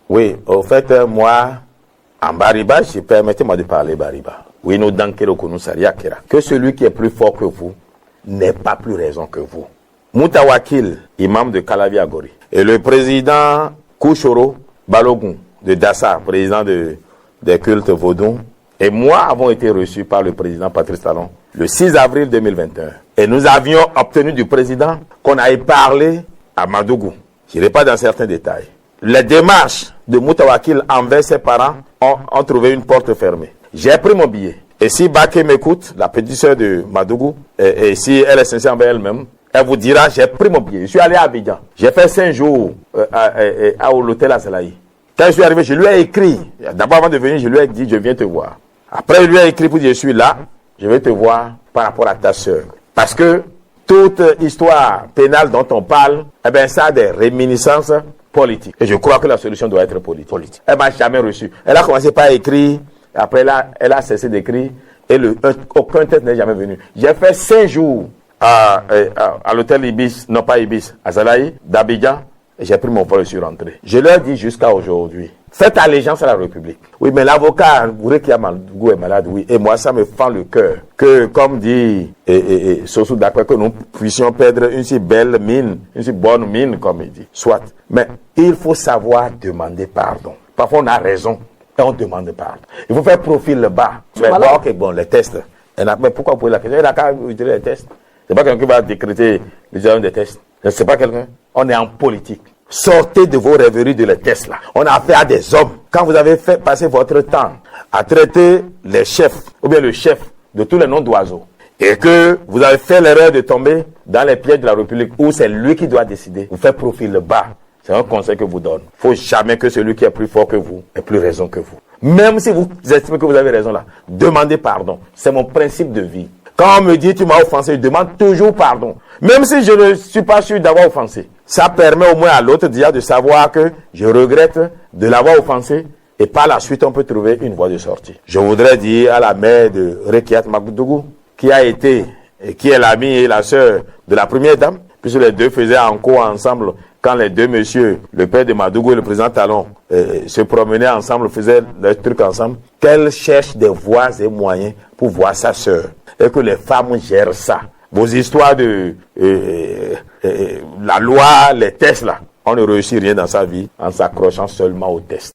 Oui, au fait, moi, en Bariba, permettez-moi de parler Bariba. Oui, nous dankero kunu sariakera. Que celui qui est plus fort que vous n'ait pas plus raison que vous. Moutawakil, imam de Kalavi Agori, et le président Kouchoro Balogun de Dassa, président des cultes vaudous, et moi avons été reçus par le président Patrice Talon le 6 avril 2021. Et nous avions obtenu du président qu'on aille parler à Madougou. Je n'irai pas dans certains détails. Les démarches de Moutawakil envers ses parents ont trouvé une porte fermée. J'ai pris mon billet. Et si Baké m'écoute, la petite sœur de Madougou, et si elle est sincère envers elle-même, elle vous dira, j'ai pris mon billet. Je suis allé à Abidjan. J'ai fait 5 jours à l'hôtel Azalaï. Quand je suis arrivé, je lui ai écrit. D'abord, avant de venir, je lui ai dit, je viens te voir. Après, je lui ai écrit pour dire, je suis là, je vais te voir par rapport à ta sœur. Parce que toute histoire pénale dont on parle, eh bien, ça a des réminiscences politiques. Et je crois que la solution doit être politique. Elle m'a jamais reçu. Elle a commencé par écrire, après elle a cessé d'écrire, et aucun test n'est jamais venu. J'ai fait 5 jours à l'hôtel Ibis, non pas Ibis, à Zalaï, d'Abidjan, et j'ai pris mon vol et je suis rentré. Je leur dis jusqu'à aujourd'hui, faites allégeance à la République. Oui, mais l'avocat, vous voyez qu'il y a Madougou est malade, oui, et moi ça me fend le cœur. Que, comme dit Sossou Dakwe, que nous puissions perdre une si belle mine, une si bonne mine, comme il dit. Soit. Mais il faut savoir demander pardon. Parfois on a raison et on demande pardon. Il faut faire profil bas. Mais bon, ok, bon, les tests. Mais pourquoi vous posez la question? Il a qu'à utiliser les tests. C'est pas quelqu'un qui va décréter l'utilisation des tests. C'est pas quelqu'un. On est en politique. Sortez de vos rêveries de les tests là. On a affaire à des hommes. Quand vous avez fait passer votre temps à traiter les chefs, ou bien le chef de tous les noms d'oiseaux, et que vous avez fait l'erreur de tomber dans les pièges de la République où c'est lui qui doit décider, vous faites profil bas. C'est un conseil que je vous donne. Il ne faut jamais que celui qui est plus fort que vous ait plus raison que vous. Même si vous estimez que vous avez raison là, demandez pardon. C'est mon principe de vie. Quand on me dit tu m'as offensé, je demande toujours pardon. Même si je ne suis pas sûr d'avoir offensé. Ça permet au moins à l'autre déjà de savoir que je regrette de l'avoir offensé. Et par la suite, on peut trouver une voie de sortie. Je voudrais dire à la mère de Rekiat Madougou, qui a été, et qui est l'amie et la sœur de la première dame, puisque les deux faisaient en cours ensemble, quand les deux messieurs, le père de Madougou et le président Talon, se promenaient ensemble, faisaient leurs trucs ensemble, qu'elle cherche des voies et moyens pour voir sa sœur. Et que les femmes gèrent ça. Vos histoires de la loi, les tests là, on ne réussit rien dans sa vie en s'accrochant seulement aux tests.